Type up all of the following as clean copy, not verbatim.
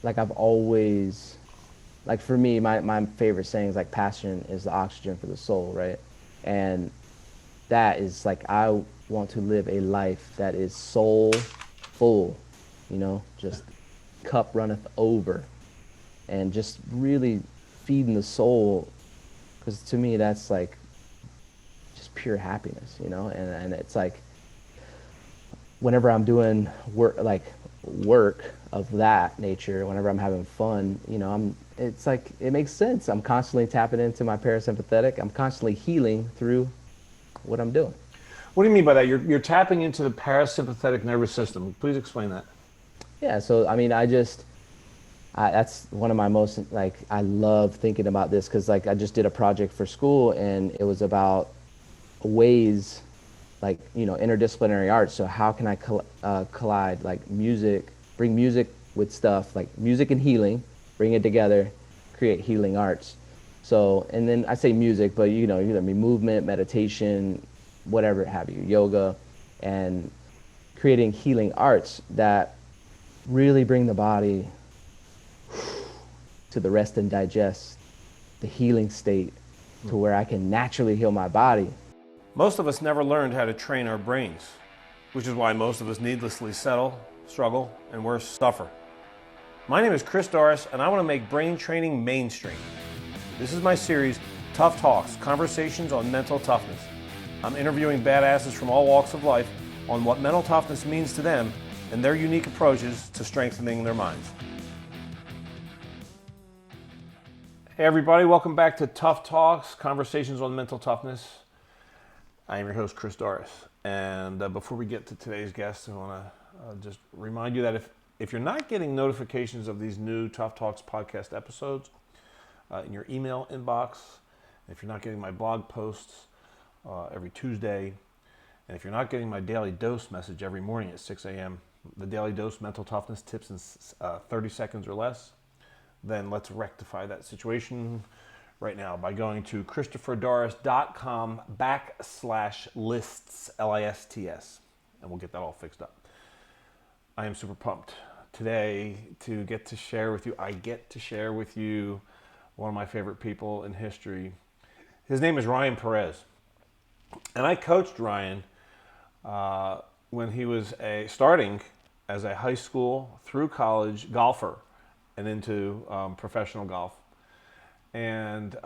like I've always, like for me, my favorite saying is like passion is the oxygen for the soul, right? And that is like I want to live a life that is soul full, just cup runneth over, and just really feeding the soul, because to me that's like just pure happiness, and it's like whenever I'm doing work of that nature, whenever I'm having fun, it's like it makes sense. I'm constantly tapping into my parasympathetic. I'm constantly healing through what I'm doing. What do you mean by that? You're tapping into the parasympathetic nervous system. Please explain that. Yeah, so I mean, that's one of my most like I love thinking about this because like I just did a project for school and it was about ways like interdisciplinary arts. So how can I collide like music, bring music with stuff like music and healing, bring it together, create healing arts. So and then I say music, but I mean movement, meditation, whatever have you, yoga, and creating healing arts that really bring the body to the rest and digest, the healing state to where I can naturally heal my body. Most of us never learned how to train our brains, which is why most of us needlessly settle, struggle, and worse, suffer. My name is Chris Doris, and I want to make brain training mainstream. This is my series, Tough Talks, Conversations on Mental Toughness. I'm interviewing badasses from all walks of life on what mental toughness means to them and their unique approaches to strengthening their minds. Hey everybody, welcome back to Tough Talks, Conversations on Mental Toughness. I am your host, Chris Doris. And before we get to today's guest, I want to just remind you that if you're not getting notifications of these new Tough Talks podcast episodes in your email inbox, if you're not getting my blog posts every Tuesday, and if you're not getting my daily dose message every morning at 6 a.m., the daily dose mental toughness tips in 30 seconds or less, then let's rectify that situation right now by going to christopherdoris.com/lists, Lists, and we'll get that all fixed up. I am super pumped today to get to share with you. I get to share with you one of my favorite people in history. His name is Ryan Perez, and I coached Ryan when he was starting as a high school through college golfer and into professional golf. And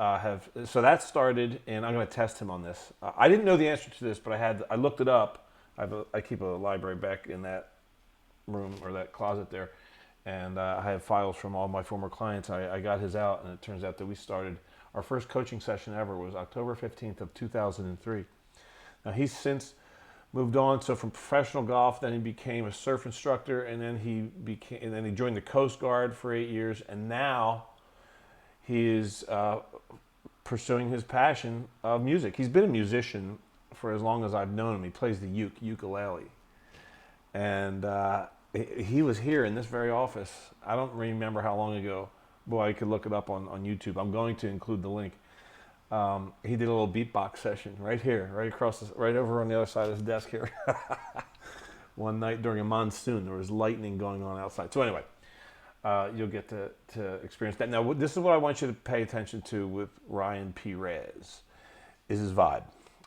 so that started, and I'm going to test him on this. I didn't know the answer to this, but I looked it up. I keep a library back in that room or that closet there, and I have files from all my former clients. I got his out, and it turns out that we started our first coaching session ever was October 15th of 2003. Now he's since moved on. So from professional golf, then he became a surf instructor, and then he joined the Coast Guard for 8 years, and now he is pursuing his passion of music. He's been a musician for as long as I've known him. He plays the ukulele. And he was here in this very office. I don't remember how long ago. Boy, I could look it up on YouTube. I'm going to include the link. He did a little beatbox session right here, right over on the other side of his desk here. One night during a monsoon, there was lightning going on outside. So anyway, you'll get to experience that. Now, this is what I want you to pay attention to with Ryan Perez, is his vibe.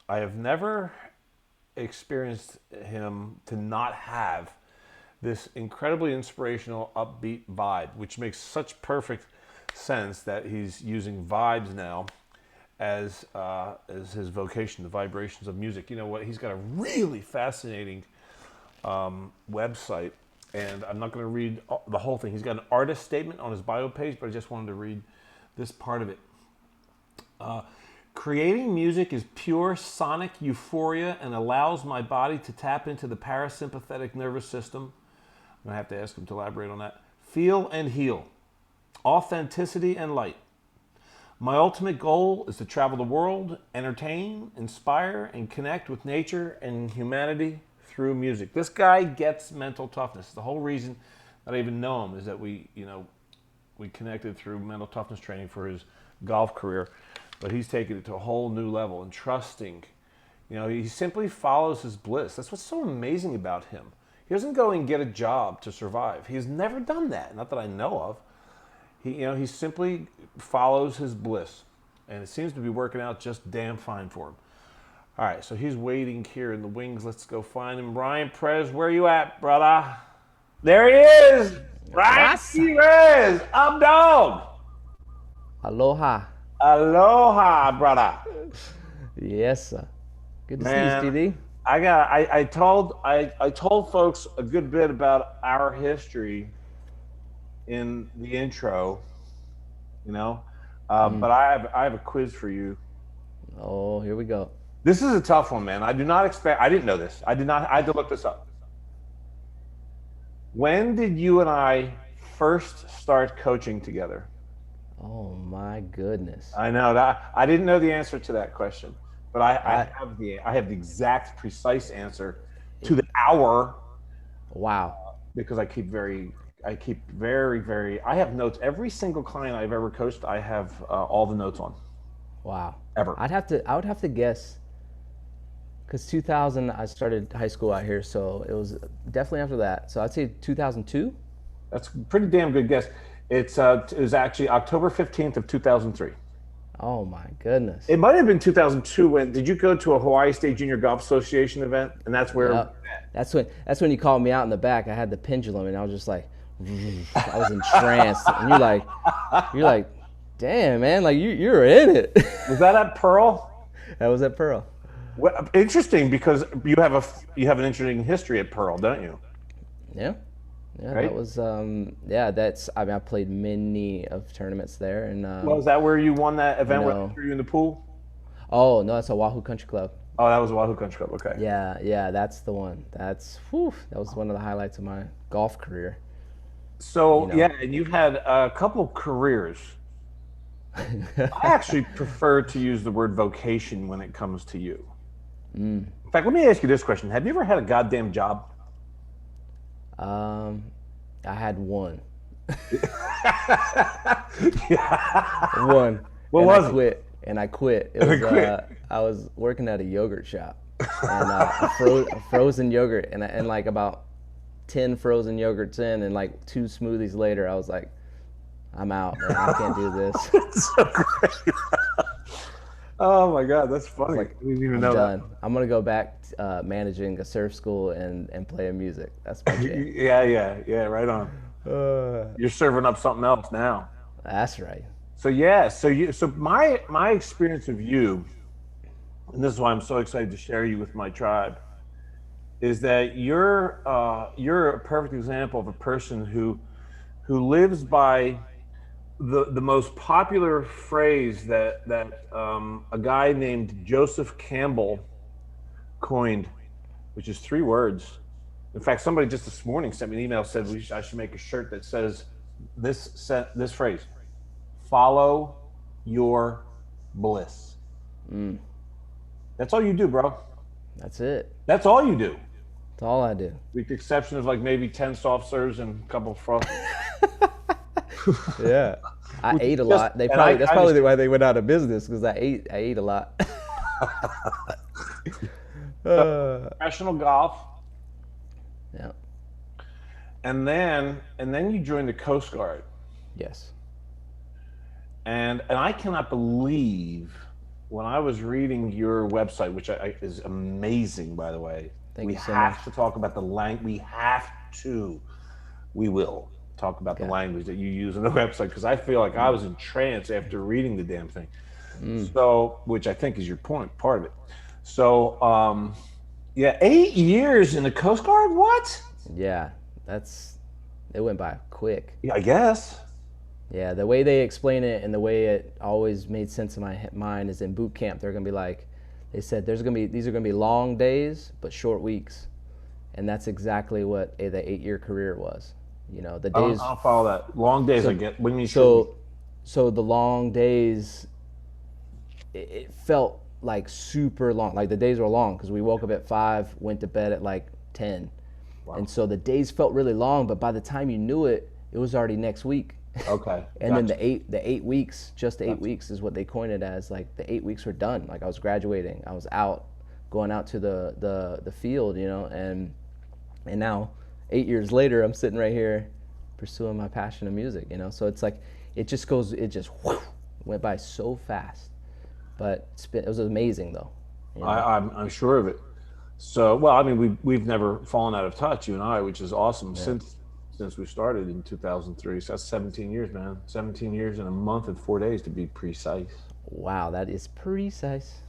I have never experienced him to not have this incredibly inspirational, upbeat vibe, which makes such perfect sense that he's using vibes now as his vocation, the vibrations of music. You know what? He's got a really fascinating website, and I'm not going to read the whole thing. He's got an artist statement on his bio page, but I just wanted to read this part of it. Creating music is pure sonic euphoria and allows my body to tap into the parasympathetic nervous system. I'm going to have to ask him to elaborate on that. Feel and heal. Authenticity and light. My ultimate goal is to travel the world, entertain, inspire, and connect with nature and humanity through music. This guy gets mental toughness. The whole reason that I even know him is that we connected through mental toughness training for his golf career, but he's taken it to a whole new level and trusting. He simply follows his bliss. That's what's so amazing about him. He He doesn't go and get a job to survive. He's never done that, not that I know of. He simply follows his bliss, and it seems to be working out just damn fine for him. All right, so he's waiting here in the wings. Let's go find him. Ryan Perez, where you at, brother? There he is! Ryan Perez! Up, dog! Aloha. Aloha, brother. Yes, sir. Good to Man, see you, Stevie. I told folks a good bit about our history in the intro, but I have a quiz for you. Oh, here we go. This is a tough one, man. I didn't know this. I had to look this up. When did you and I first start coaching together? Oh my goodness. I know that I didn't know the answer to that question, but I have the exact precise answer to the hour. Wow. Because I keep very, I have notes. Every single client I've ever coached, I have all the notes on. Wow. Ever. I would have to guess, because 2000 I started high school out here, so it was definitely after that. So I'd say 2002. That's a pretty damn good guess. It was actually October 15th of 2003. Oh my goodness. It might have been 2002. Did you go to a Hawaii State Junior Golf Association event? And that's where. Yep. That's when you called me out in the back. I had the pendulum, and I was just like, I was entranced. And you're like, damn, man, like you're in it. Was that at Pearl? That was at Pearl. Well, interesting, because you have an interesting history at Pearl, don't you? Yeah. Yeah, right? That was I played many of tournaments there, and well, is that where you won that event where they threw you in the pool? Oh no, that's Oahu Country Club. Oh, that was Oahu Country Club. Okay. Yeah, that's the one. That was one of the highlights of my golf career. So yeah, and you've had a couple careers. I actually prefer to use the word vocation when it comes to you. In fact, let me ask you this question: have you ever had a goddamn job? I had one. Yeah. One. What was it? I quit. It was I was working at a yogurt shop, and a frozen yogurt, and like about 10 frozen yogurts in, and like 2 smoothies later, I was like, I'm out, man. I can't do this. That's so great. Oh my God, that's funny. Like, I didn't even know done. that. I'm gonna go back managing a surf school and playing music. That's my jam. Yeah, right on. You're serving up something else now. That's right. So yeah, so my experience of you, and this is why I'm so excited to share you with my tribe, is that you're a perfect example of a person who lives by the most popular phrase that a guy named Joseph Campbell coined, which is 3 words. In fact, somebody just this morning sent me an email, said I should make a shirt that says this phrase: follow your bliss. That's all you do, bro. That's it. That's all you do. That's all I do. With the exception of like maybe 10 soft serves and a couple of frost. Yeah, I ate a lot. That's probably why they went out of business, because I ate a lot. Professional golf. Yeah. And then you joined the Coast Guard. Yes. And I cannot believe, when I was reading your website, which is amazing, by the way. Thank you so We have much. to talk about the language. We will talk about the language that you use on the website, because I feel like I was in trance after reading the damn thing. So, which I think is your part of it. So, yeah, 8 years in the Coast Guard. What? Yeah, it went by quick. Yeah, I guess. Yeah, the way they explain it and the way it always made sense in my mind is in boot camp, they're gonna be like, they said these are gonna be long days but short weeks, and that's exactly what the 8-year career was. You know, the days. I'll follow that. Long days, I get. What do you mean? So the long days, it felt like super long. Like the days were long because we woke up at 5, went to bed at like 10, and so the days felt really long. But by the time you knew it, it was already next week. Okay. And then the 8 weeks, just 8 weeks is what they coined it as. Like the 8 weeks were done. Like I was graduating. I was going out to the field, you know, and now 8 years later, I'm sitting right here pursuing my passion of music, you know? So it's like, it just whew, went by so fast. But it was amazing though, you know? I'm sure of it. So, well, I mean, we've never fallen out of touch, you and I, which is awesome Yeah. since we started in 2003. So that's 17 years, man. 17 years and a month and 4 days to be precise. Wow, that is precise.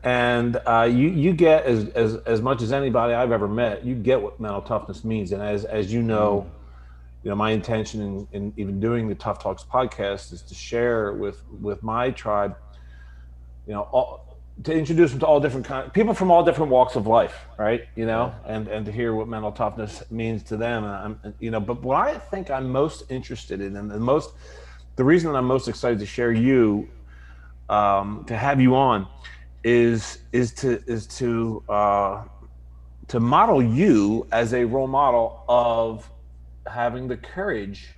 And you get as much as anybody I've ever met, you get what mental toughness means. And as you know, my intention in even doing the Tough Talks podcast is to share with my tribe, you know, to introduce them to all different people from all different walks of life, right? You know, Yeah. and to hear what mental toughness means to them. And you know, but what I think I'm most interested in, and the reason that I'm most excited to share you, to have you on, is to model you as a role model of having the courage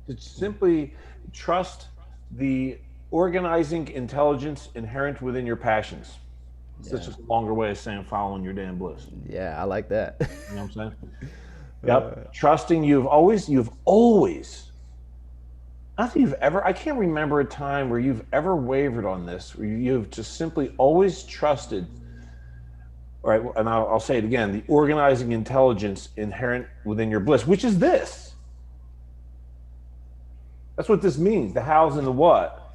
to simply trust the organizing intelligence inherent within your passions. It's Yeah. just a longer way of saying following your damn bliss. Yeah, I like that. You know what I'm saying? Yep. Trusting you've always, not that you've ever, I can't remember a time where you've ever wavered on this, where you've just simply always trusted, all right, and I'll say it again, the organizing intelligence inherent within your bliss, which is this. That's what this means, the hows and the what,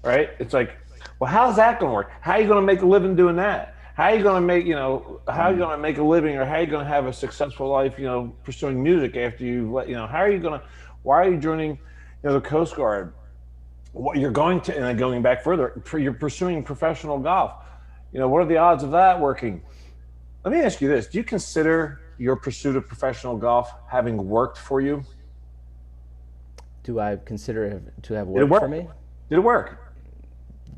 right? It's like, well, how's that going to work? How are you going to make a living doing that? How are you going to make, you know, how are you going to make a living, or how are you going to have a successful life, you know, pursuing music after you let, you know, how are you going to, why are you joining, you know, the Coast Guard? What you're going to, and then going back further, you're pursuing professional golf. You know, what are the odds of that working? Let me ask you this. Do you consider your pursuit of professional golf having worked for you? Do I consider it to have Did it worked for work? me? Did it work?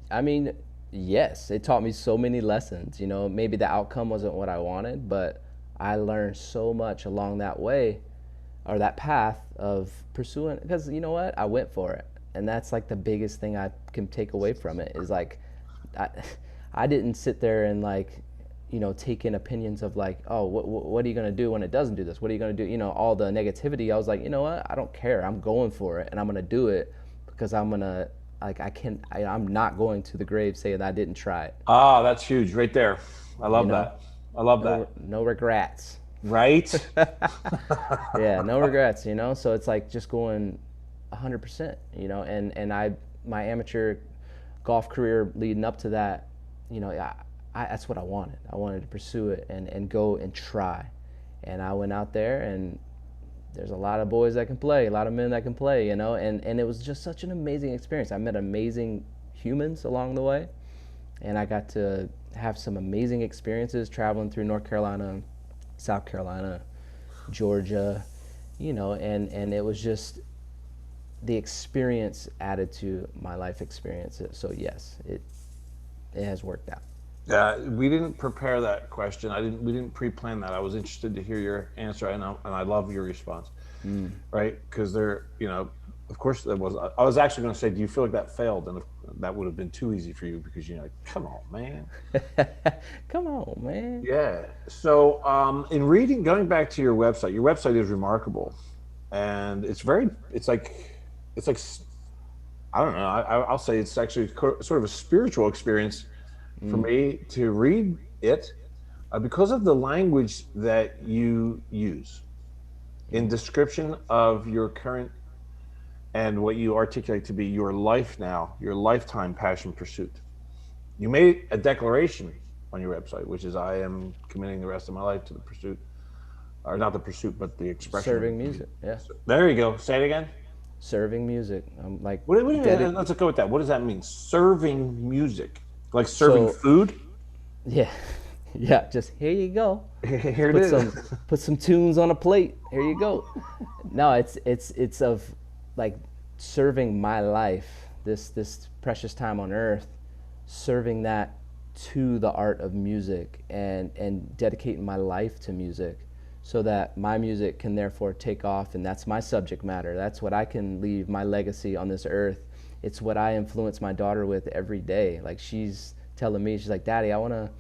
I mean, yes, it taught me so many lessons. You know, maybe the outcome wasn't what I wanted, but I learned so much along that way or that path of pursuing, because you know what? I went for it. And that's like the biggest thing I can take away from it is like, I, I didn't sit there and like, you know, take in opinions of like, oh, what are you going to do when it doesn't do this? What are you going to do? You know, all the negativity. I was like, you know what? I don't care. I'm going for it and I'm going to do it because I'm going to, like, I'm not going to the grave saying I didn't try it. Ah, that's huge right there. I love You know, that. I love that. no regrets. Right? Yeah, no regrets, you know? So it's like just going 100%, you know? And my amateur golf career leading up to that, you know, that's what I wanted. I wanted to pursue it and go and try. And I went out there, and there's a lot of boys that can play, a lot of men that can play, you know? And it was just such an amazing experience. I met amazing humans along the way, and I got to have some amazing experiences traveling through North Carolina, South Carolina, Georgia, you know, and it was just the experience added to my life experience. So yes, it has worked out. We didn't prepare that question. We didn't pre-plan that. I was interested to hear your answer, and I love your response. Right? Because you know, of course there was. I was actually going to say, do you feel like that failed? And that would have been too easy for you because you're like, come on, man. Come on, man. Yeah. So, in reading, going back to your website is remarkable, and it's like, I don't know. I'll say it's actually sort of a spiritual experience for me to read it, because of the language that you use in description of your current and what you articulate to be your life now, your lifetime passion pursuit. You made a declaration on your website, which is, I am committing the rest of my life to the pursuit, or not the pursuit, but the expression. Serving music, yeah. There you go. Say it again. Serving music. I'm like, let's go with that. What does that mean? Serving music, like serving So- food. yeah, yeah. Just here you go. Here it is. Put some tunes on a plate. Here you go. No, it's of like serving my life, this precious time on earth, serving that to the art of music and dedicating my life to music so that my music can therefore take off, and that's my subject matter. That's what I can leave my legacy on this earth. It's what I influence my daughter with every day. Like, she's telling me, she's like, Daddy, I want to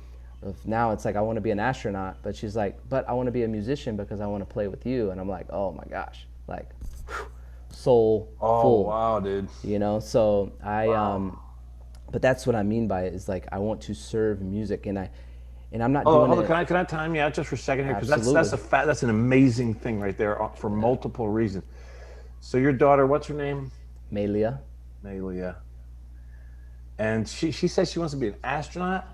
now it's like I want to be an astronaut, but she's like, but I want to be a musician because I want to play with you. And I'm like, oh my gosh, like whew, soul Oh full, wow, dude. So but that's what I mean by it is like I want to serve music, and I'm not Oh, doing hold on. it. Can I time you out just for a second here? Because Absolutely. that's an amazing thing right there for multiple reasons. So your daughter, what's her name? Malia. Nalia. And she says she wants to be an astronaut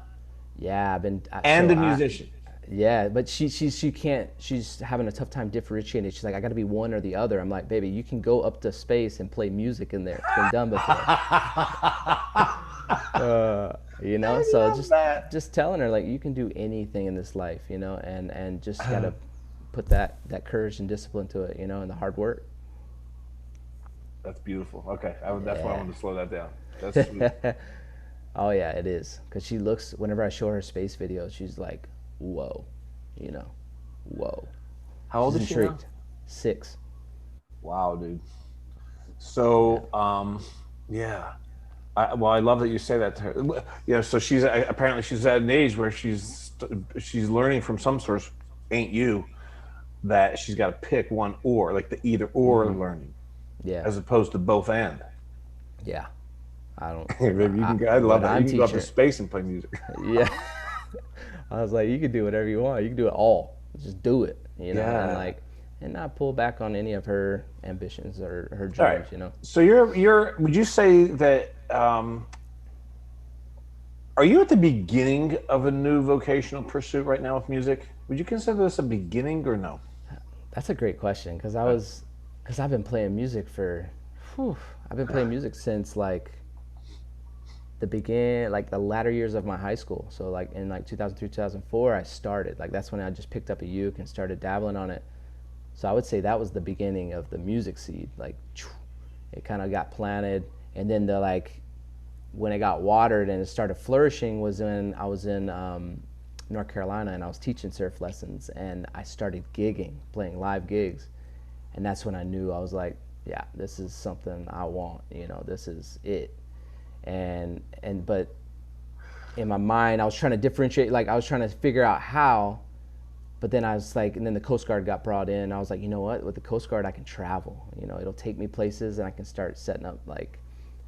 Yeah, and a musician. yeah, but she can't. She's having a tough time differentiating. She's like, I got to be one or the other. I'm like, baby, you can go up to space and play music in there. It's been done before. I So love that. just telling her like you can do anything in this life, and just gotta put that courage and discipline to it, and the hard work. That's beautiful. Okay, that's why I Yeah. wanted to slow that down. That's sweet. Oh yeah, it is. Cause she looks whenever I show her space videos, she's like, whoa, whoa. How old She's is she now? intrigued. 6. Wow, dude. Yeah. So, yeah. I love that you say that to her. Yeah. So she's apparently she's at an age where she's learning from some source, ain't you, that she's got to pick one or, like the either or learning, Yeah. as opposed to both and. Yeah. I don't. Hey, baby, you can go. I love What that. You I'm can go up to teaching. space and play music. Yeah. I was like, you can do whatever you want. You can do it all. Just do it, and Yeah. like, and not pull back on any of her ambitions or her All right. dreams. So you're. Would you say that? Are you at the beginning of a new vocational pursuit right now with music? Would you consider this a beginning or no? That's a great question because I've been playing music I've been playing music since like the latter years of my high school. So like in like 2003, 2004, I started. Like that's when I just picked up a uke and started dabbling on it. So I would say that was the beginning of the music seed. Like it kind of got planted, and then when it got watered and it started flourishing was when I was in North Carolina and I was teaching surf lessons, and I started gigging, playing live gigs, and that's when I knew I was like, yeah, this is something I want. This is it. But in my mind, I was trying to differentiate. Like I was trying to figure out how. But then I was like, and then the Coast Guard got brought in. I was like, you know what? With the Coast Guard, I can travel. It'll take me places, and I can start setting up like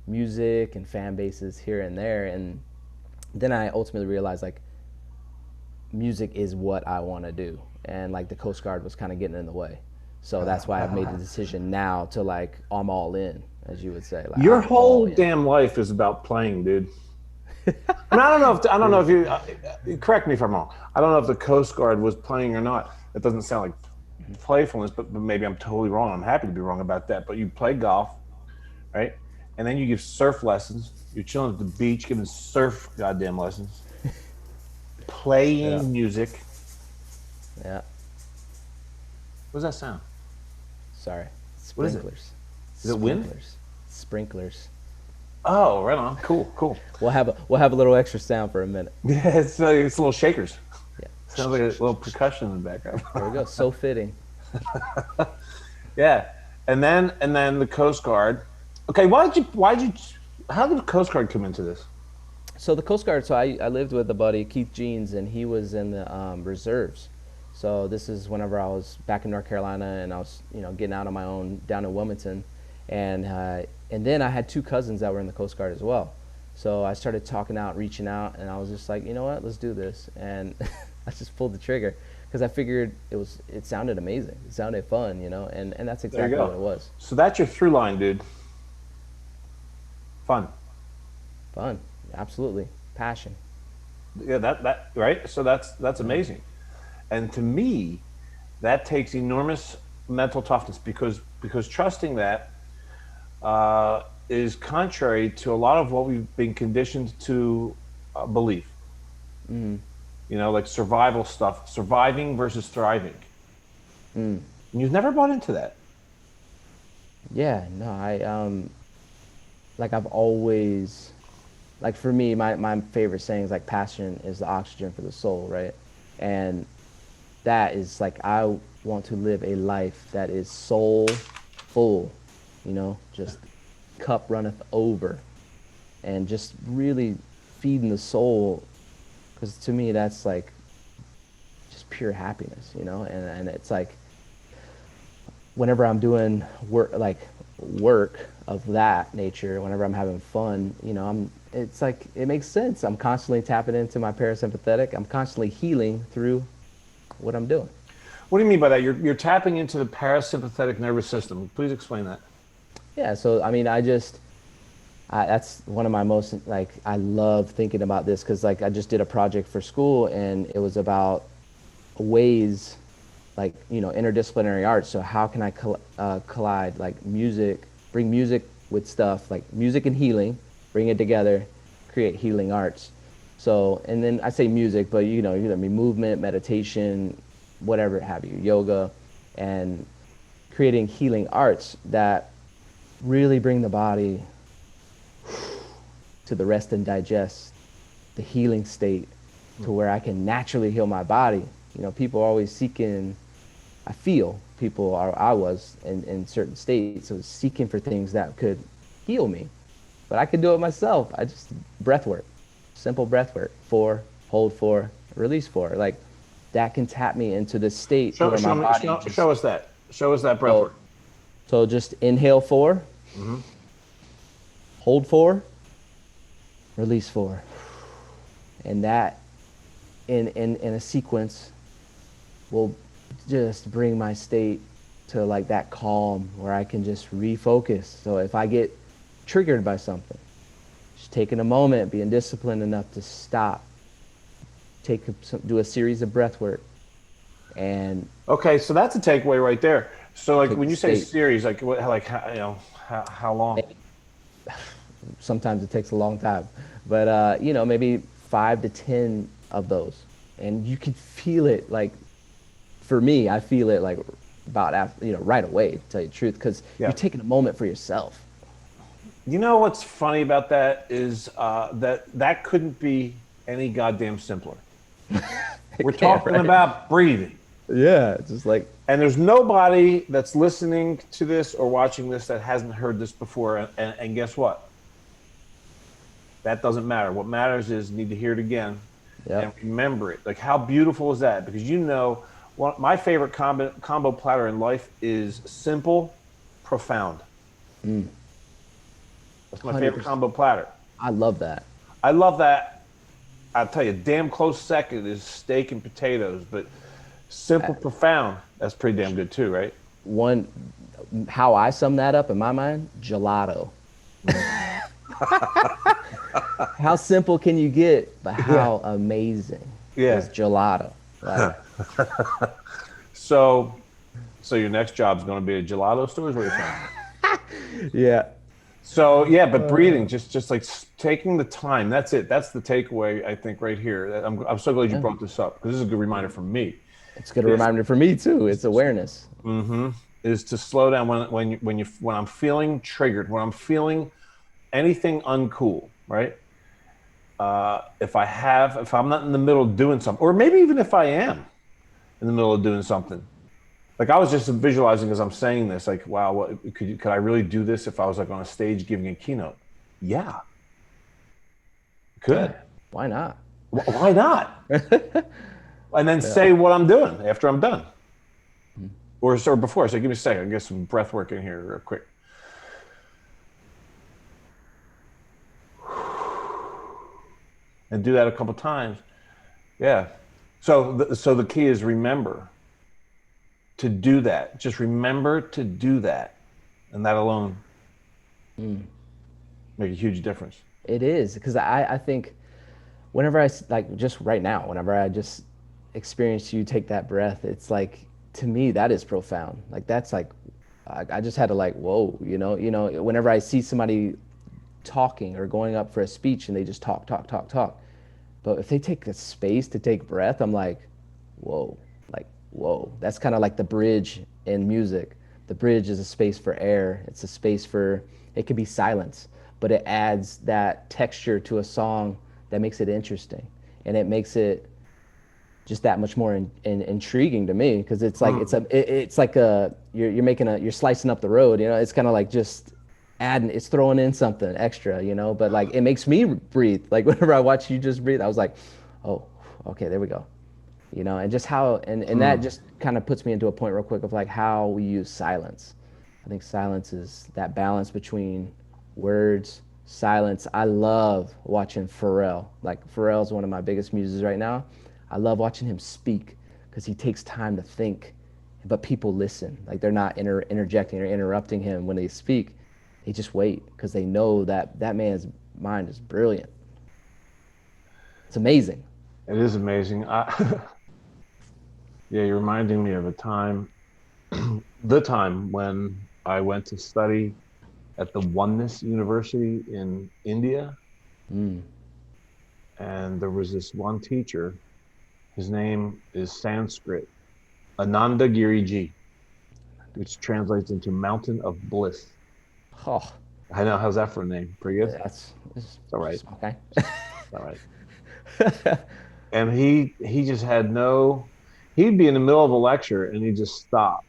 music and fan bases here and there. And then I ultimately realized like music is what I want to do, and like the Coast Guard was kind of getting in the way. So that's why I've made the decision now to like I'm all in, as you would say. Like Your I'm all whole in. damn life is about playing, dude. And I don't know if you correct me if I'm wrong. I don't know if the Coast Guard was playing or not. It doesn't sound like playfulness, but maybe I'm totally wrong. I'm happy to be wrong about that. But you play golf, right? And then you give surf lessons. You're chilling at the beach, giving surf goddamn lessons, playing music. Yeah. What does that sound? Sorry. What is it? Sprinklers. Is it wind? Sprinklers. Oh, right on. Cool. We'll have a little extra sound for a minute. Yeah, it's little shakers. Yeah. Sounds like a little percussion in the background. There we go. So fitting. Yeah, and then the Coast Guard. Okay, how did the Coast Guard come into this? So the Coast Guard. So I lived with a buddy, Keith Jeans, and he was in the reserves. So this is whenever I was back in North Carolina, and I was getting out on my own down in Wilmington, and then I had 2 cousins that were in the Coast Guard as well. So I started talking out, reaching out, and I was just like, you know what, let's do this. And I just pulled the trigger because I figured it sounded amazing. It sounded fun, and that's exactly what it was. So that's your through line, dude. Fun. Fun, absolutely. Passion. Yeah, that right. So that's amazing. And to me, that takes enormous mental toughness because trusting that is contrary to a lot of what we've been conditioned to believe. Like survival stuff, surviving versus thriving. And you've never bought into that. Yeah, no, I've always, like for me, my favorite saying is like passion is the oxygen for the soul, right? And that is like I want to live a life that is soul full, just cup runneth over, and just really feeding the soul, because to me that's like just pure happiness, you know. And it's like whenever I'm doing work of that nature, whenever I'm having fun, you know, it's like it makes sense. I'm constantly tapping into my parasympathetic. I'm constantly healing through what I'm doing. What do you mean by that? You're tapping into the parasympathetic nervous system. Please explain that. Yeah, so I mean, that's one of my most like I love thinking about this because like I just did a project for school and it was about ways like you know interdisciplinary arts. So how can I collide like music, bring music with stuff like music and healing, bring it together, create healing arts. So and then I say music, but you know I mean movement, meditation, whatever have you, yoga, and creating healing arts that really bring the body to the rest and digest, the healing state to where I can naturally heal my body. You know, people are always seeking, I feel people are, I was in certain states, so seeking for things that could heal me. But I could do it myself. I just, breath work, simple breath work, 4, hold 4, release 4. Like that can tap me into the state where my body just, show us that. Show us that breath work. So just inhale 4, hold 4, release 4. And that in a sequence will just bring my state to like that calm where I can just refocus. So if I get triggered by something, just taking a moment, being disciplined enough to stop, do a series of breath work. And okay, so that's a takeaway right there. So like when you say state. series, like what, like how long? Sometimes it takes a long time, but you know, maybe 5 to 10 of those, and you can feel it. Like for me, I feel it like about after, you know, right away. To tell you the truth, because you're taking a moment for yourself. You know what's funny about that is that couldn't be any goddamn simpler. We're talking about breathing. Yeah, just like, and there's nobody that's listening to this or watching this that hasn't heard this before. And guess what? That doesn't matter. What matters is you need to hear it again and remember it. Like how beautiful is that? Because you know, my favorite combo platter in life is simple, profound. That's my 100%. favorite combo platter. I love that. I love that. I'll tell you, damn close second is steak and potatoes, but simple, profound, that's pretty damn good too, right? How I sum that up in my mind, gelato. How simple can you get, but how amazing is gelato? Like, so your next job is going to be a gelato store, is what you're saying? Yeah. So yeah, but breathing, just like taking the time. That's it. That's the takeaway, I think, right here. I'm so glad you brought this up because this is a good reminder for me. It's a good reminder for me too. It's awareness. Is to slow down when I'm feeling triggered, when I'm feeling anything uncool, right? If I'm not in the middle of doing something, or maybe even if I am in the middle of doing something. Like I was just visualizing as I'm saying this, like, wow, what could I really do this if I was like on a stage giving a keynote? Yeah. Could. Yeah, why not? Why not? And then say what I'm doing after I'm done. Or before. So give me a second. I'll get some breath work in here real quick. And do that a couple times. Yeah. So the key is remember to do that. Just remember to do that. And that alone make a huge difference. It is, because I think whenever I, like just right now, whenever I just experience you take that breath, it's like, to me, that is profound. Like that's like, I just had to like, whoa, you know, whenever I see somebody talking or going up for a speech and they just talk. But if they take the space to take breath, I'm like, whoa. That's kind of like the bridge in music. The bridge is a space for air. It's a space for, it could be silence, but it adds that texture to a song that makes it interesting. And it makes it just that much more intriguing to me. Cause it's like, it's like you're slicing up the road, you know, it's kind of like just it's throwing in something extra, you know, but like, it makes me breathe. Like whenever I watch you just breathe, I was like, oh, Okay, there we go. And just how, and that just kind of puts me into a point real quick of like how we use silence. I think silence is that balance between words, silence. I love watching Pharrell. Like Pharrell's one of my biggest muses right now. I love watching him speak because he takes time to think, but people listen. Like they're not interjecting or interrupting him when they speak. They just wait because they know that that man's mind is brilliant. It's amazing. It is amazing. Yeah, you're reminding me of a time, the time when I went to study at the Oneness University in India. Mm. And there was this one teacher. His name is Sanskrit, Ananda Giriji, which translates into Mountain of Bliss. Oh, I know. How's that for a name? Pretty good. it's All right. okay. All right. And he just had no. He'd be in the middle of a lecture and he'd just stop.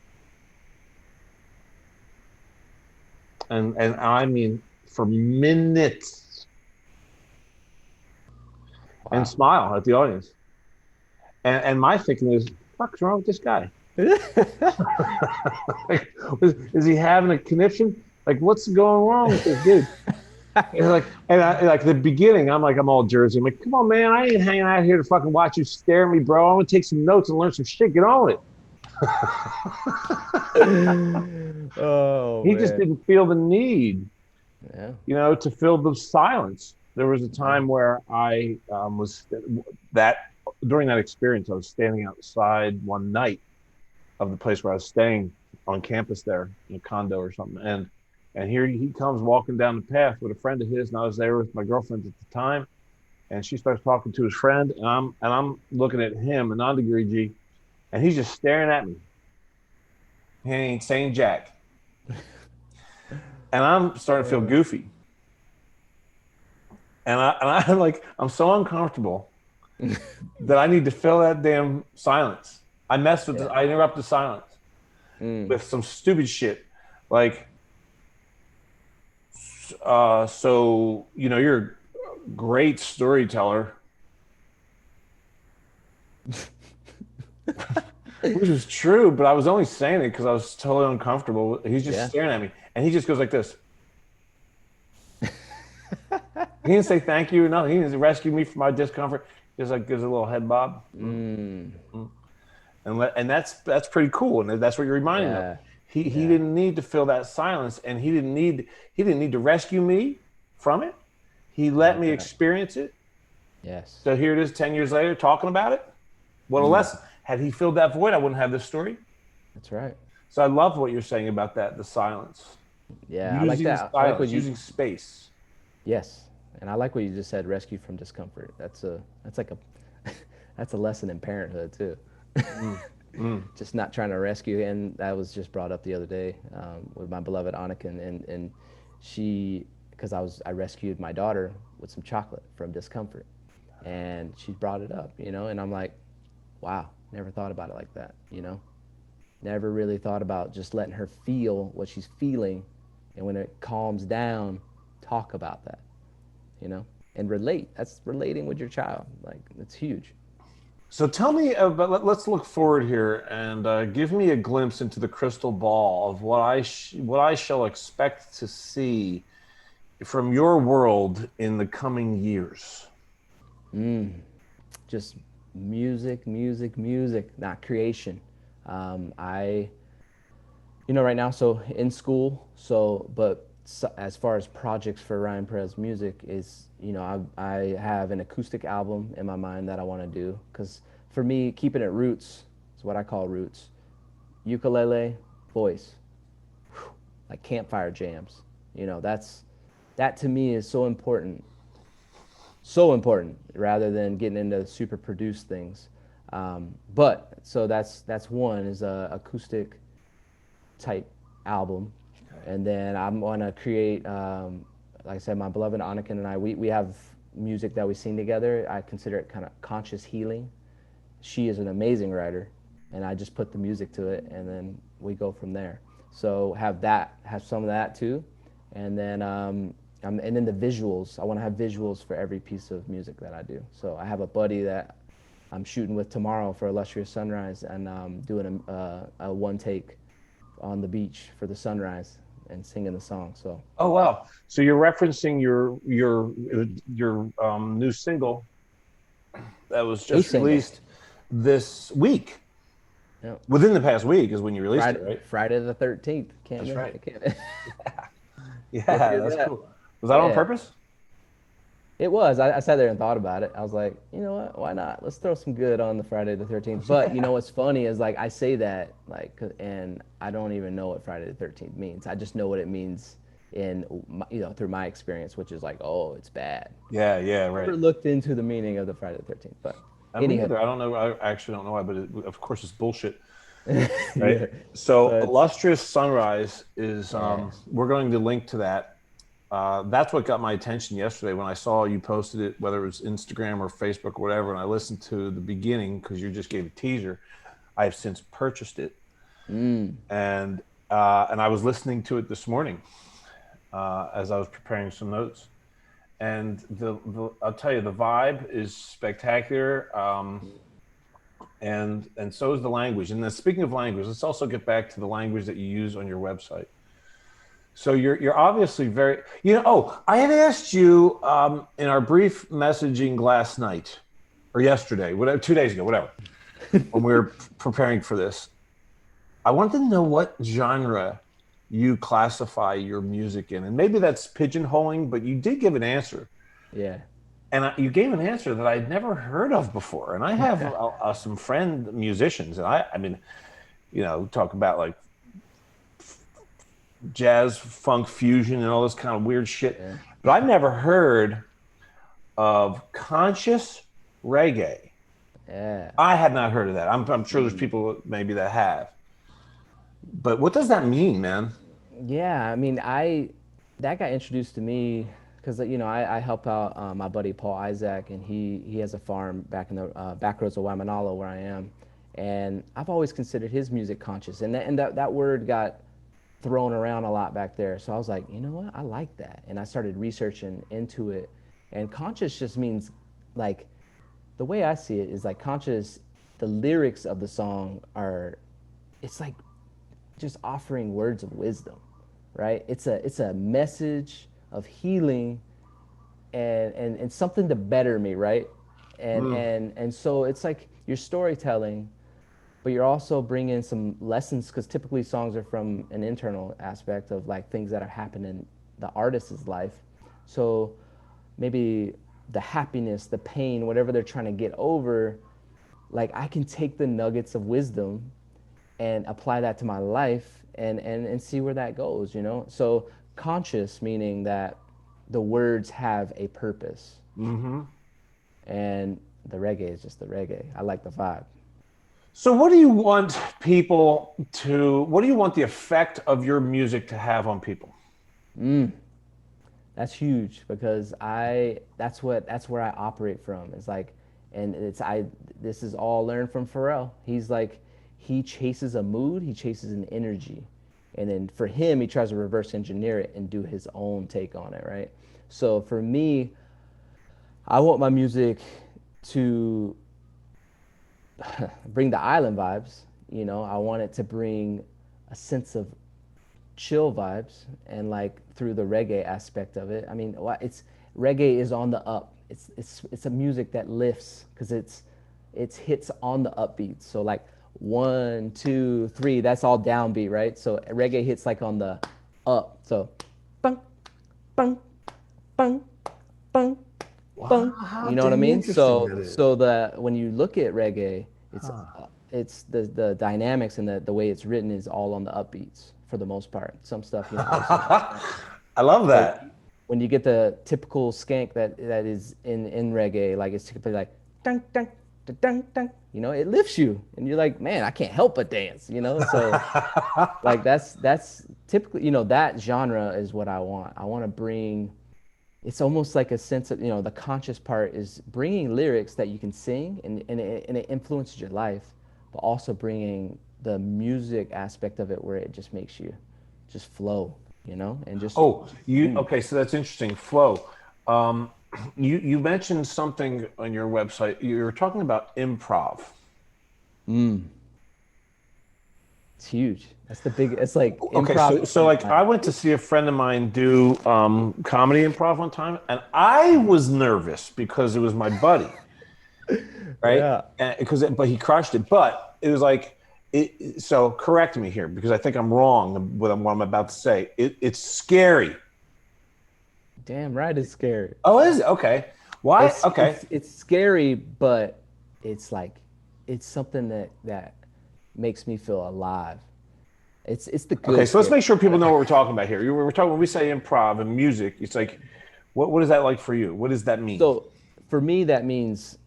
And I mean for minutes and Wow. smile at the audience. And my thinking is, what's wrong with this guy? Like, is he having a conniption? Like, what's going wrong with this dude? Like the beginning, I'm all Jersey. I'm like, come on, man, I ain't hanging out here to fucking watch you stare at me, bro. I'm gonna take some notes and learn some shit. Get on with it. Oh He just man. didn't feel the need, Yeah. to fill the silence. There was a time where I was that during that experience, I was standing outside one night of the place where I was staying on campus there in a condo or something, and here he comes walking down the path with a friend of his, and I was there with my girlfriend at the time, and she starts talking to his friend, and I'm looking at him, Ananda Giriji, and he's just staring at me. He ain't saying jack, and I'm starting to feel goofy, and I'm so uncomfortable that I need to fill that damn silence. Yeah. I interrupt the silence Mm. with some stupid shit like, so you're a great storyteller, which is true, but I was only saying it because I was totally uncomfortable. He's just Yeah. staring at me, and he just goes like this. He didn't say thank you or nothing. He didn't rescue me from my discomfort. He just like gives a little head bob, Mm. and that's pretty cool, and that's what you're reminding me of. Yeah. He Yeah. didn't need to fill that silence, and he didn't need to rescue me from it. He I let like me that. experience it. Yes. So here it is, 10 years later, talking about it. What a Mm. lesson! Had he filled that void, I wouldn't have this story. That's right. So I love what you're saying about that, the silence, Yeah, I like using that. I like what silence, you. using space. Yes, and I like what you just said. Rescue from discomfort. That's like a that's a lesson in parenthood too. Mm, mm. Just not trying to rescue, and that was just brought up the other day with my beloved Anakin, and she, because I rescued my daughter with some chocolate from discomfort, and she brought it up, and I'm like, wow, never thought about it like that. Never really thought about just letting her feel what she's feeling, and when it calms down, talk about that, you know, and relate. That's relating with your child. Like it's huge. So tell me about. Let's look forward here and give me a glimpse into the crystal ball of what I shall expect to see from your world in the coming years. Just music, music, music, not creation. I, right now, so in school, but as far as projects for Ryan Perez music is, I have an acoustic album in my mind that I want to do. Because for me, keeping it roots is what I call roots. Ukulele, voice, like campfire jams. That to me is so important rather than getting into super produced things. But so that's one is a acoustic type album, and then I'm gonna create, like I said, my beloved Anakin and I, we have music that we sing together. I consider it kind of conscious healing. She is an amazing writer, and I just put the music to it, and then we go from there. So have some of that too, and then and then the visuals. I want to have visuals for every piece of music that I do. So I have a buddy that I'm shooting with tomorrow for Illustrious Sunrise, and doing a one take on the beach for the sunrise and singing the song. So Oh wow! So you're referencing your new single that was a just single. released this week. Yeah. Within the past week is when you released it, right? Friday the 13th. Can't That's miss. right. I can't. Can't Yeah, do that's that. cool. Was that on Yeah. purpose? It was. I sat there and thought about it. I was like, you know what? Why not? Let's throw some good on the Friday the 13th. But you know what's funny is like I say that and I don't even know what Friday the 13th means. I just know what it means in through my experience, which is like, oh, it's bad. Yeah, yeah, right. Never looked into the meaning of the Friday the 13th. But Me anyhow, neither. I don't know. I actually don't know why, but of course it's bullshit, right? yeah. So So it's Illustrious Sunrise is. yeah, We're going to link to that. That's what got my attention yesterday when I saw you posted it, whether it was Instagram or Facebook or whatever, and I listened to the beginning because you just gave a teaser. I have since purchased it, and I was listening to it this morning as I was preparing some notes. And I'll tell you, the vibe is spectacular, and so is the language. And then speaking of language, let's also get back to the language that you use on your website. So you're obviously very, Oh, I had asked you in our brief messaging last night or yesterday, whatever, 2 days ago, whatever, when we were preparing for this. I wanted to know what genre you classify your music in, and maybe that's pigeonholing, but you did give an answer, yeah. and you gave an answer that I'd never heard of before. And I have some friend musicians, and I mean, talk about like jazz, funk, fusion, and all this kind of weird shit. Yeah. But I've never heard of conscious reggae. Yeah. I had not heard of that. I'm sure there's people maybe that have. But what does that mean, man? Yeah, I mean, that got introduced to me because I help out my buddy Paul Isaac, and he has a farm back in the back roads of Waimanalo where I am, and I've always considered his music conscious, and that word got thrown around a lot back there. So I was like, you know what, I like that, and I started researching into it, and conscious just means like the way I see it is like conscious. The lyrics of the song are, it's like just offering words of wisdom, right? It's a message of healing and something to better me, right? And so it's like you're storytelling, but you're also bringing some lessons because typically songs are from an internal aspect of like things that have happened in the artist's life. So maybe the happiness, the pain, whatever they're trying to get over, like I can take the nuggets of wisdom and apply that to my life and see where that goes. So conscious meaning that the words have a purpose. And the reggae is just the reggae. I like the vibe. So what do you want the effect of your music to have on people? That's huge because that's where I operate from. It's like, and this is all learned from Pharrell. He's like, he chases a mood, he chases an energy. And then for him, he tries to reverse engineer it and do his own take on it, right? So for me, I want my music to bring the island vibes. I want it to bring a sense of chill vibes and like through the reggae aspect of it. I mean, it's reggae is on the up. It's a music that lifts because it's hits on the upbeat. So like 1, 2, 3, that's all downbeat, right? So reggae hits like on the up. So bang, bang, bang, bang, bang. Wow, You know what I mean? interesting So that is. when you look at reggae, it's the dynamics and the way it's written is all on the upbeats for the most part. Some stuff, I love so that. when you get the typical skank that is in reggae, like it's typically like dun dun dun dun dun, it lifts you, and you're like, man, I can't help but dance. So like that's typically that genre is what I want. I want to bring. It's almost like a sense of the conscious part is bringing lyrics that you can sing and it influences your life, but also bringing the music aspect of it where it just makes you just flow, and just Okay, so that's interesting. Flow. You mentioned something on your website. You were talking about improv. It's huge. That's the big. It's like Okay, improv. so like I went to see a friend of mine do comedy improv one time, and I was nervous because it was my buddy, right? Yeah. But he crushed it. But it was like, so correct me here because I think I'm wrong with what I'm about to say. It's scary. Damn right, it's scary. Oh, is it? Okay. Why? It's Okay. it's it's scary, but it's like it's something that makes me feel alive. It's the Okay, good so let's scary. make sure people know what we're talking about here. We're talking when we say improv and music. It's like, what is that like for you? What does that mean? So for me, that means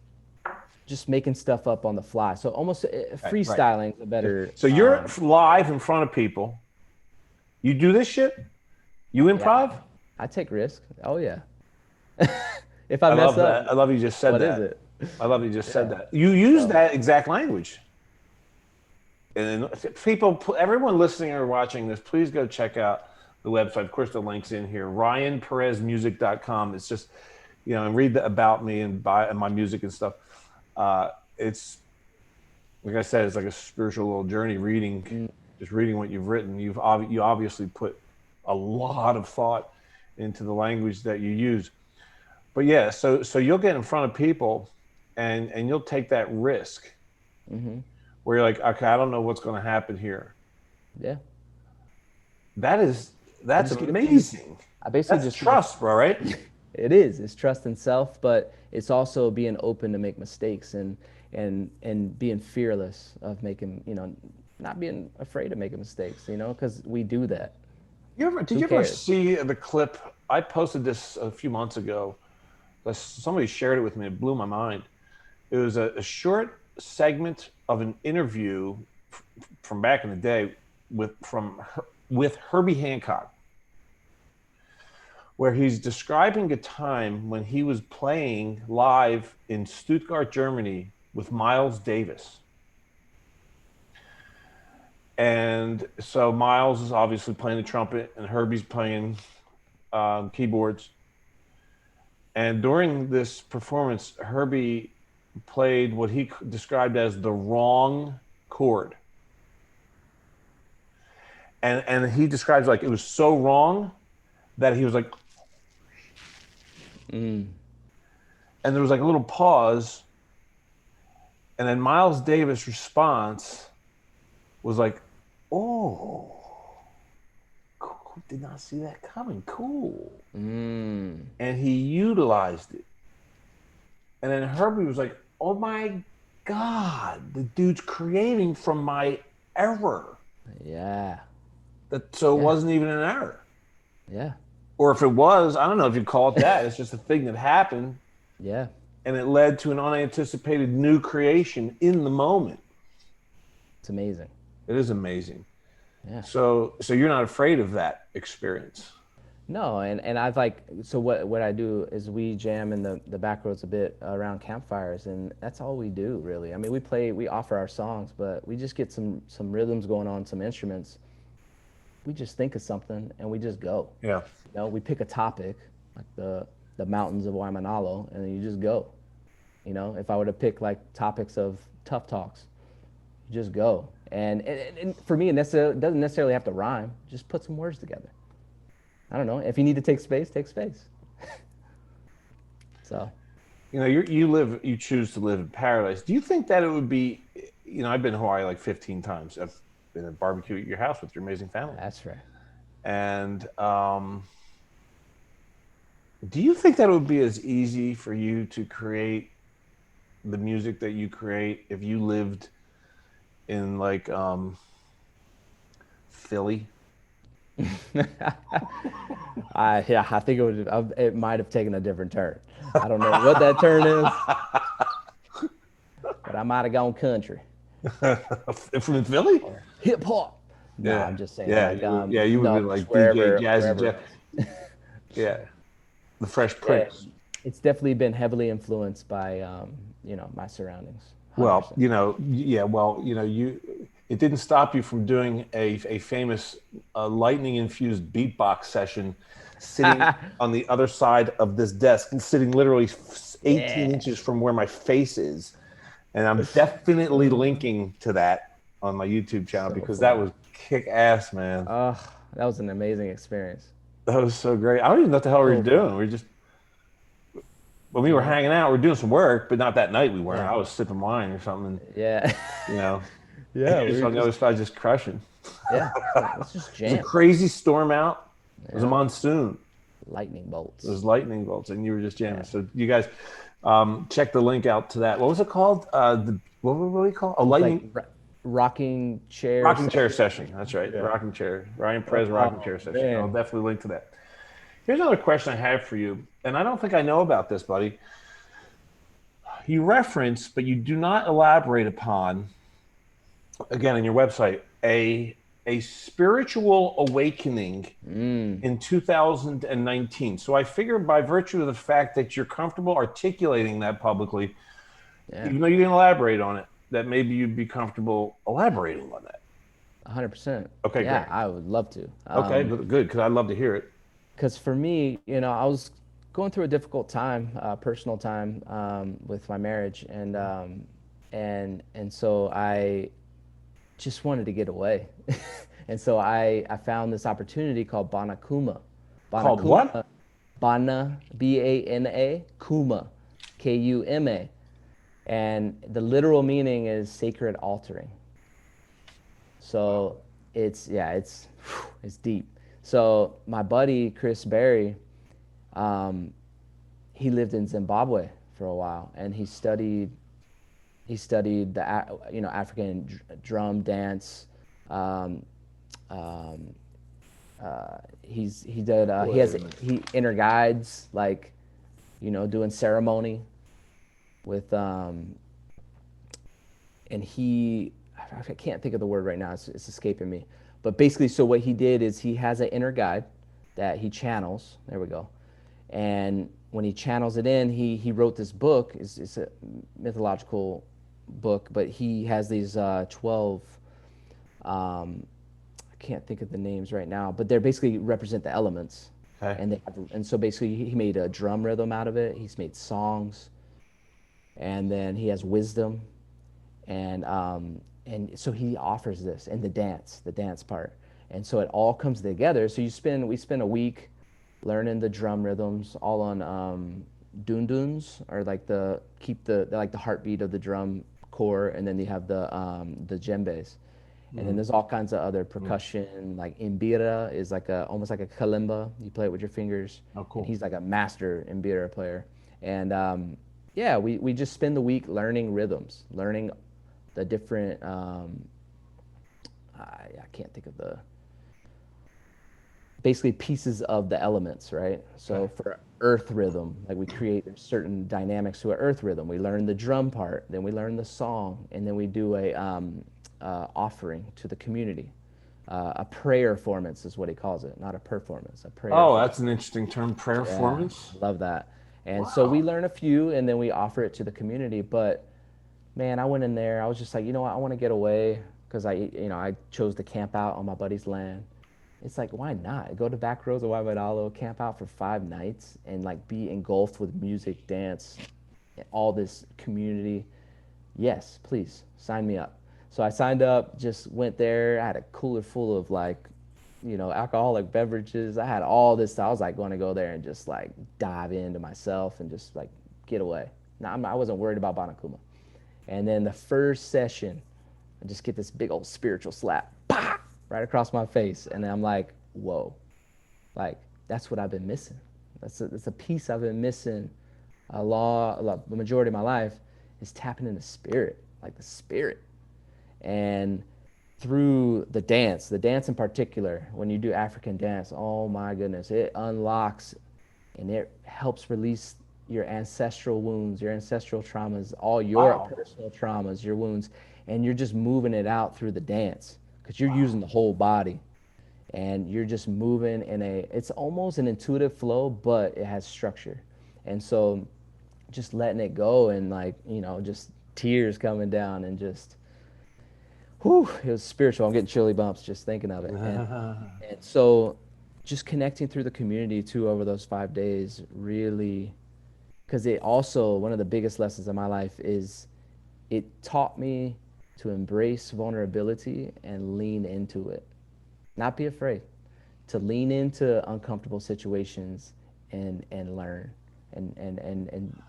just making stuff up on the fly. So almost Right. freestyling is a better. So you're live in front of people. You do this shit. You Yeah, improv. I take risks. Oh yeah. If I I mess love up, that. I love you just said what is that. it? I love you just said Yeah. that. You use So that exact language. And people, everyone listening or watching this, please go check out the website. Of course, the link's in here. RyanPerezMusic.com. It's just, and read about me and buy my music and stuff. It's like I said, it's like a spiritual little journey. Just reading what you've written. You obviously put a lot of thought into the language that you use. But yeah, so you'll get in front of people, and you'll take that risk where you're like, okay, I don't know what's going to happen here. yeah, That's just get amazing. I basically That's just trust, bro, right? it is. It's trust in self, but it's also being open to make mistakes and being fearless of making, not being afraid of making mistakes, because we do that. Did Who you ever cares? see the clip? I posted this a few months ago. Somebody shared it with me. It blew my mind. It was a short segment of an interview from back in the day with Herbie Hancock, where he's describing a time when he was playing live in Stuttgart, Germany with Miles Davis. And so Miles is obviously playing the trumpet and Herbie's playing keyboards. And during this performance, Herbie played what he described as the wrong chord. And he describes like it was so wrong that he was like, and there was like a little pause. And then Miles Davis' response was like, oh, cool. Did not see that coming. Cool. And he utilized it. And then Herbie was like, oh my God, the dude's creating from my error. Yeah, So it wasn't even an error. yeah, Or if it was, I don't know if you call it that. It's just a thing that happened. yeah. And it led to an unanticipated new creation in the moment. It's amazing. It is amazing. Yeah. So you're not afraid of that experience. No, and I've so what I do is we jam in the back roads a bit around campfires, and that's all we do really. I mean, we offer our songs, but we just get some rhythms going on, some instruments. We just think of something and we just go. Yeah. We pick a topic like the mountains of Waimanalo, and then you just go. If I were to pick like topics of tough talks, you just go. And for me, it doesn't necessarily have to rhyme. Just put some words together. I don't know. If you need to take space, take space. So, you choose to live in paradise. Do you think that it would be, I've been to Hawaii like 15 times. I've been at barbecue at your house with your amazing family. that's right. And do you think that it would be as easy for you to create the music that you create if you lived in like Philly? I think it might have taken a different turn. I don't know what that turn is, but I might have gone country. From Philly? Hip hop. No, Yeah. I'm just saying. Yeah, you would be like DJ Jazzy Jeff. Yeah. The Fresh Prince. Yeah, it's definitely been heavily influenced by my surroundings. 100%. Well, it didn't stop you from doing a famous lightning infused beatbox session, sitting on the other side of this desk and sitting literally 18 Yeah. inches from where my face is. And I'm definitely linking to that on my YouTube channel So because that fun. was kick ass, man. That was an amazing experience. That was so great. I don't even know what the hell we were So doing. fun. We were just, when we You were know? hanging out, we were doing some work, but not that night we weren't. Yeah. I was sipping wine or something, Yeah. you know. And Yeah. you're We just were on the just, other side just crushing. yeah. It's like, let's just It was a jam. crazy storm out. It was a Yeah. monsoon. Lightning It bolts. was lightning bolts, and you were just jamming. Yeah. So you guys check the link out to that. What was it called? What were we called? A It's like lightning rocking chair rocking chair session. session. That's right, Yeah. rocking chair. Ryan Perez rocking Oh chair session. I'll man. definitely link to that. Here's another question I have for you, and I don't think I know about this, buddy. You reference, but you do not elaborate upon, again on your website, a spiritual awakening in 2019. So I figure by virtue of the fact that you're comfortable articulating that publicly, Yeah. even though you didn't elaborate on it, that maybe you'd be comfortable elaborating on that. 100%. Okay, Yeah, great. I would love to. Okay, good, because I'd love to hear it. Because for me, I was going through a difficult time, personal time, with my marriage, and so I just wanted to get away, and so I found this opportunity called Banakuma, Called what? Banakuma, Bana Bana Kuma, Kuma, and the literal meaning is sacred altering. So it's deep. So my buddy Chris Berry, um, he lived in Zimbabwe for a while, and he studied the African drum dance. Um, um, he Wait has a minute. he inner guides, like doing ceremony with and I can't think of the word right now. It's escaping me. But basically, so what he did is he has an inner guide that he channels. There we go. And when he channels it in, he wrote this book. It's a mythological book, but he has these 12. I can't think of the names right now, but they're basically represent the elements. Okay. And so basically he made a drum rhythm out of it. He's made songs, and then he has wisdom, and so he offers this and the dance part, and so it all comes together. So we spend a week learning the drum rhythms, all on dunduns, or like the heartbeat of the drum core, and then you have the djembes, and then there's all kinds of other percussion. Like imbira is like almost like a kalimba. You play it with your fingers, Oh, and cool. he's like a master imbira player. And yeah, we just spend the week learning rhythms, learning the different. I can't think of the basically pieces of the elements, right? So Okay. for earth rhythm, like we create certain dynamics to an earth rhythm. We learn the drum part, then we learn the song, and then we do a offering to the community. A prayer formance is what he calls it, not a performance, a prayer Oh, formance. that's an interesting term, prayer Yeah, formance. I love that. And so we Wow. learn a few, and then we offer it to the community. But man, I went in there. I was just like, you know what? I want to get away because I chose to camp out on my buddy's land. It's like, why not? Go to back roads of Waimadalo, camp out for 5 nights, and like be engulfed with music, dance, all this community. Yes, please sign me up. So I signed up, just went there. I had a cooler full of like, alcoholic beverages. I had all this stuff. I was like going to go there and just like dive into myself and just like get away. Now I wasn't worried about Banakuma. And then the first session, I just get this big old spiritual slap, pop, right across my face, and I'm like, whoa, like that's what I've been missing. That's a piece I've been missing the majority of my life is tapping into spirit, like the spirit. And through the dance in particular, when you do African dance, oh my goodness, it unlocks and it helps release your ancestral wounds, your ancestral traumas, all your Wow. personal traumas, your wounds, and you're just moving it out through the dance because you're using the whole body and you're just moving it's almost an intuitive flow, but it has structure. And so just letting it go and like, just tears coming down and just whew, it was spiritual. I'm getting chilly bumps just thinking of it. And so just connecting through the community too over those 5 days really, because it also, one of the biggest lessons of my life is it taught me to embrace vulnerability and lean into it. Not be afraid to lean into uncomfortable situations and learn and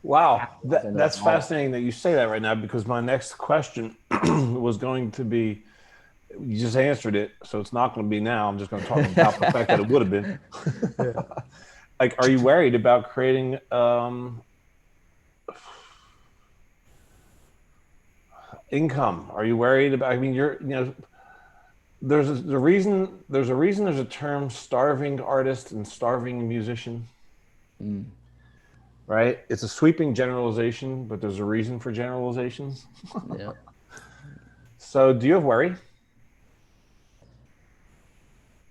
Wow, capitalize on those that's moments. fascinating that you say that right now, because my next question was going to be, you just answered it, so it's not going to be now. I'm just going to talk about the fact that it would have been. Yeah. Like, are you worried about creating income? Are you worried about? I mean, there's a reason there's a term starving artist and starving musician, Mm, right? It's a sweeping generalization, but there's a reason for generalizations. yeah. So, do you have worry?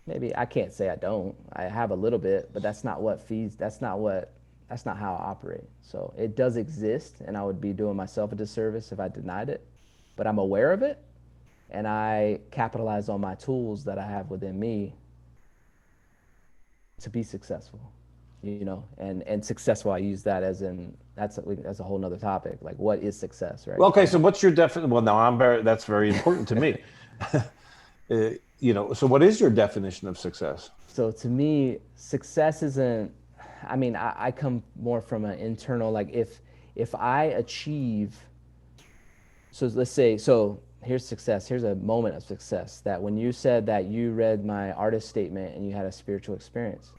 Maybe I can't say I don't. I have a little bit, but that's not what feeds, that's not how I operate. So it does exist, and I would be doing myself a disservice if I denied it. But I'm aware of it, and I capitalize on my tools that I have within me to be successful. And successful, I use that as in that's a whole nother topic. Like, what is success, right? Well, okay. So, what's your definition? Well, no, that's very important to me. So what is your definition of success? So to me, success isn't. I mean, I come more from an internal. Like, if I achieve. So let's say. So here's success. Here's a moment of success. That when you said that you read my artist statement and you had a spiritual experience,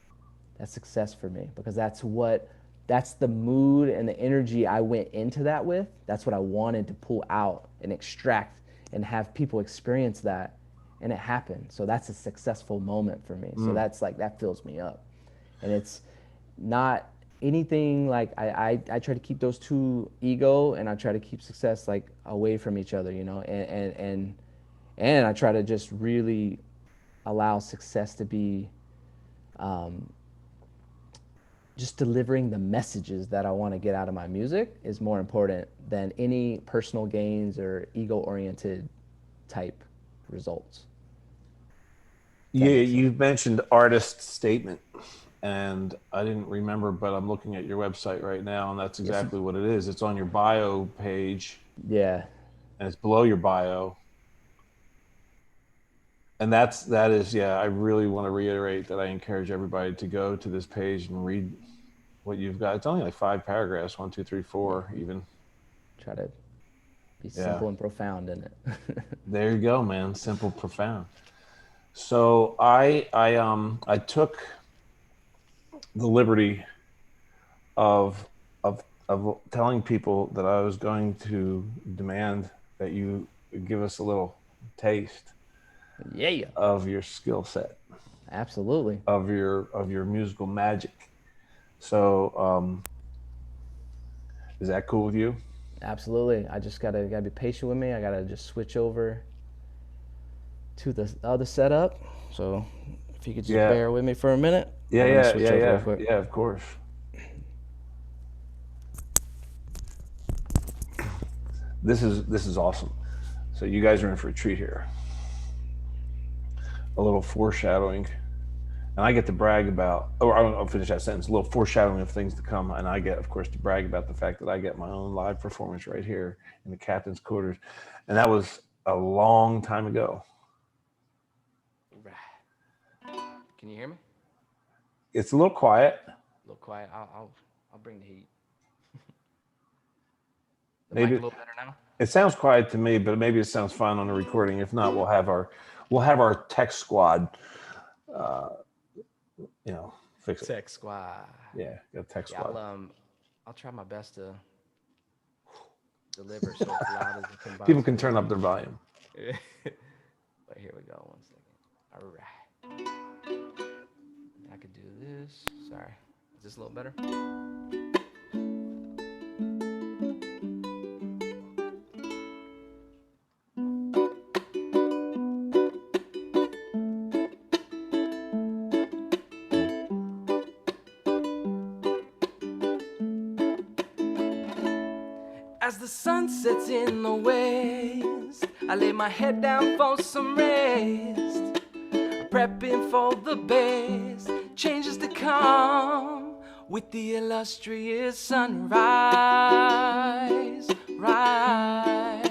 that's success for me, because that's the mood and the energy I went into that with. That's what I wanted to pull out and extract and have people experience that, and it happened. So that's a successful moment for me. So that's like, that fills me up. And it's not anything like, I try to keep those two, ego, and I try to keep success like away from each other, and I try to just really allow success to be just delivering the messages that I want to get out of my music is more important than any personal gains or ego-oriented type results. If that Yeah, makes sense. you mentioned artist statement, and I didn't remember, but I'm looking at your website right now, and that's Yes. exactly what it is. It's on your bio page, Yeah. and it's below your bio, and that is, yeah. I really want to reiterate that I encourage everybody to go to this page and read what you've got. It's only like 5 paragraphs, one, two, three, four, even. Try to be Yeah, simple and profound in it. there you go, man. Simple, profound. So I took the liberty of of telling people that I was going to demand that you give us a little taste Yeah. of your skill set, Absolutely. of your musical magic. So, is that cool with you? Absolutely. I just gotta be patient with me. I gotta just switch over to the other setup. So if you could just Yeah, bear with me for a minute, yeah, let me yeah, switch yeah, over real yeah, quick. yeah. Of course. This is awesome. So you guys are in for a treat here. A little foreshadowing, and I get to brag about, or I'll finish that sentence, a little foreshadowing of things to come. And I get, of course, to brag about the fact that I get my own live performance right here in the captain's quarters. And that was a long time ago. Can you hear me? It's a little quiet. A little quiet. I'll bring the heat. The mic a Maybe little better now. it sounds quiet to me, but maybe it sounds fine on the recording. If not, we'll have our tech squad, uh, fix it. Tech squad. Yeah, got a tech Yeah, squad. I'll try my best to deliver so it's loud as it can People possibly can turn be. up their volume. But here we go. 1 second. All right. I could do this. Sorry. Is this a little better? As the sun sets in the west, I lay my head down for some rest, prepping for the best changes to come with the illustrious sunrise. Rise.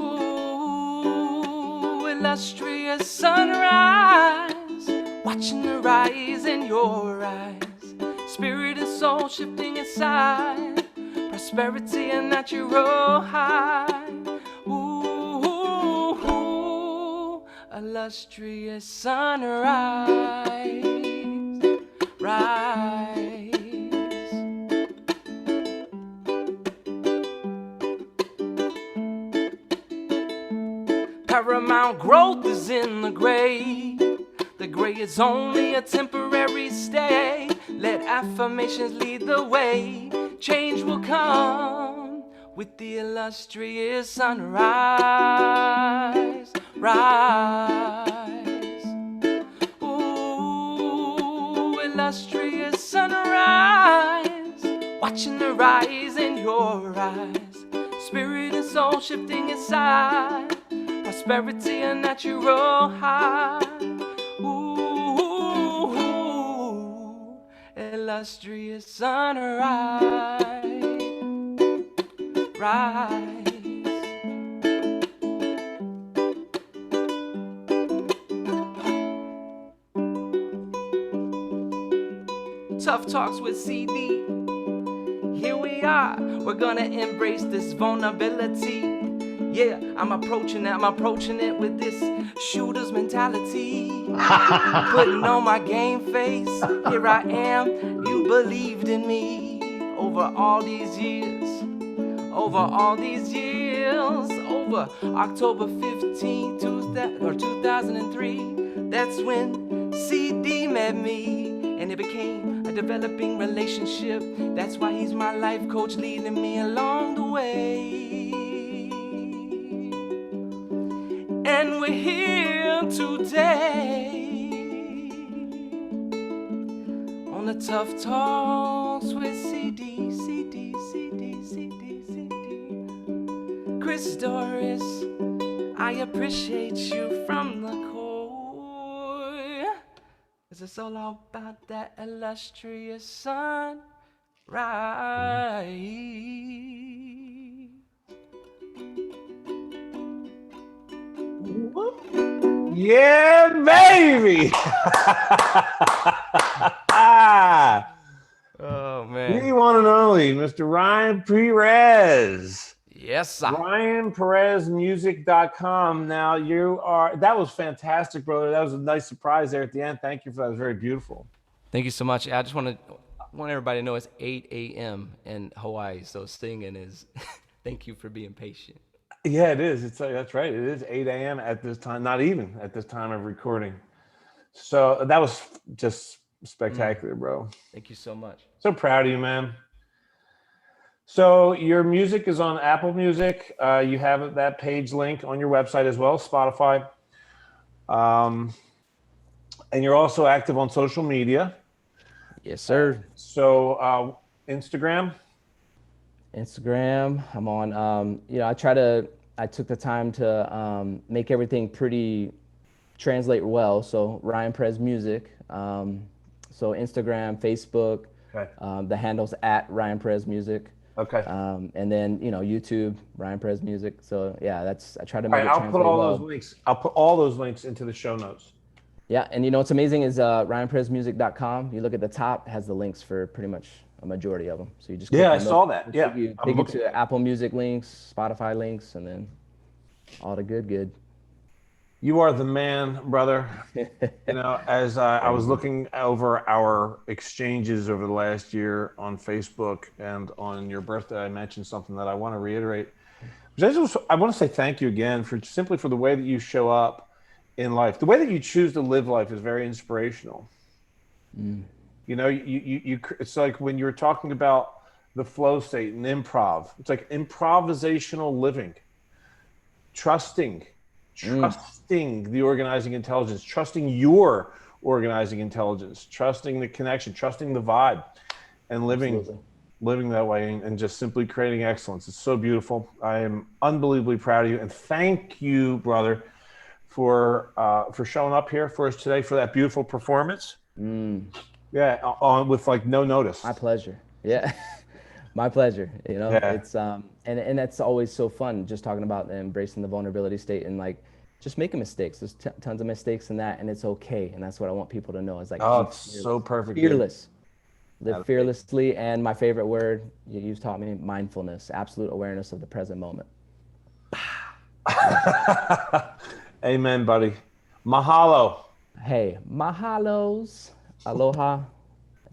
Ooh, illustrious sunrise, watching the rise in your eyes, spirit and soul shifting inside, prosperity and natural high. Ooh, illustrious sunrise, rise. Paramount growth is in the gray. The gray is only a temporary stay. Let affirmations lead the way. Change will come with the illustrious sunrise. Rise. Ooh, illustrious sunrise, watching the rise in your eyes, spirit and soul shifting inside, prosperity and natural high. Ooh, illustrious sunrise, rise. Tough Talks with CD. Here we are, we're gonna embrace this vulnerability. Yeah, I'm approaching it with this shooter's mentality. Putting on my game face, here I am, you believed in me. Over October 15, 2003, that's when CD met me. And it became a developing relationship. That's why he's my life coach, leading me along the way. And we're here today on the Tough Talks with CD. Chris Doris, I appreciate you from the core. 'Cause it's all about that illustrious sunrise. Yeah, baby. Oh, man. The one and only Mr. Ryan Perez. Yes, sir. RyanPerezMusic.com. Now that was fantastic, brother. That was a nice surprise there at the end. Thank you for that. It was very beautiful. Thank you so much. I just want everybody to know it's 8 a.m. in Hawaii, so singing is, thank you for being patient. Yeah, it is. That's right. It is 8 a.m. at this time, not even at this time of recording. So that was just spectacular, bro. Thank you so much. So proud of you, man. So your music is on Apple Music. You have that page link on your website as well, Spotify. And you're also active on social media. Yes, sir. So Instagram. I'm on, I took the time to make everything pretty translate well. So Ryan Perez Music. So Instagram, Facebook, okay. The handle's at Ryan Perez Music. Okay. And then, YouTube, Ryan Perez Music. So yeah, I try to make it I'll translate put all well. those links. I'll put all those links into the show notes. Yeah, and what's amazing is RyanPerezMusic.com. You look at the top, it has the links for pretty much a majority of them. So you just click I on saw those. that. Yeah, You take you to Apple Music links, Spotify links, and then all the good. You are the man, brother. As I was looking over our exchanges over the last year on Facebook and on your birthday, I mentioned something that I want to reiterate. I want to say thank you again for the way that you show up in life. The way that you choose to live life is very inspirational. It's like when you were talking about the flow state and improv. It's like improvisational living, trusting the organizing intelligence, trusting your organizing intelligence, trusting the connection, trusting the vibe, and living living that way and just simply creating excellence. It's so beautiful. I am unbelievably proud of you, and thank you, brother, for showing up here for us today for that beautiful performance. Yeah, on with like no notice. My pleasure. Yeah. My pleasure. You know, Yeah. it's and that's always so fun, just talking about embracing the vulnerability state and like just making mistakes. There's tons of mistakes in that, and it's okay. And that's what I want people to know is like, Oh, be it's so perfect, dude. fearless. Live fearlessly, and my favorite word you've taught me, mindfulness, absolute awareness of the present moment. Amen, buddy. Mahalo. Hey, mahalos, aloha,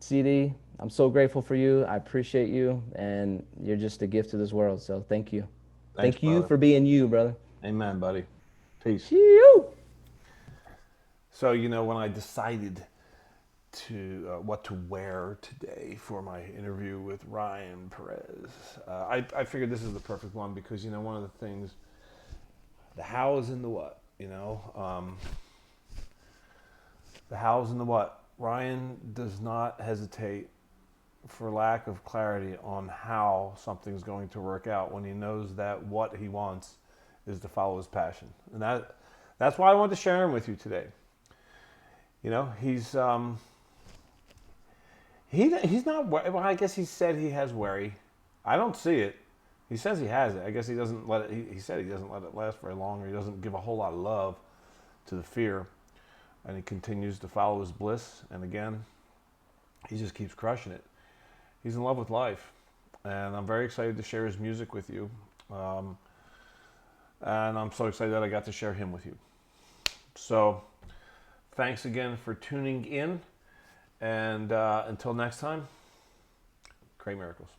CD. I'm so grateful for you. I appreciate you, and you're just a gift to this world. So thank you. Thanks, Thank you brother. for being you, brother. Amen, buddy. Peace. Chee-oo. So, you know, when I decided to what to wear today for my interview with Ryan Perez, I figured this is the perfect one because, you know, one of the things, the how is in the what, you know, the how is in the what. Ryan does not hesitate for lack of clarity on how something's going to work out when he knows that what he wants is to follow his passion. And that's why I wanted to share him with you today. You know, he's not, well, I guess he said he has worry. I don't see it. He says he has it. I guess he doesn't let it, he said he doesn't let it last very long, or he doesn't give a whole lot of love to the fear. And he continues to follow his bliss. And again, he just keeps crushing it. He's in love with life. And I'm very excited to share his music with you. And I'm so excited that I got to share him with you. So thanks again for tuning in. And until next time, create miracles.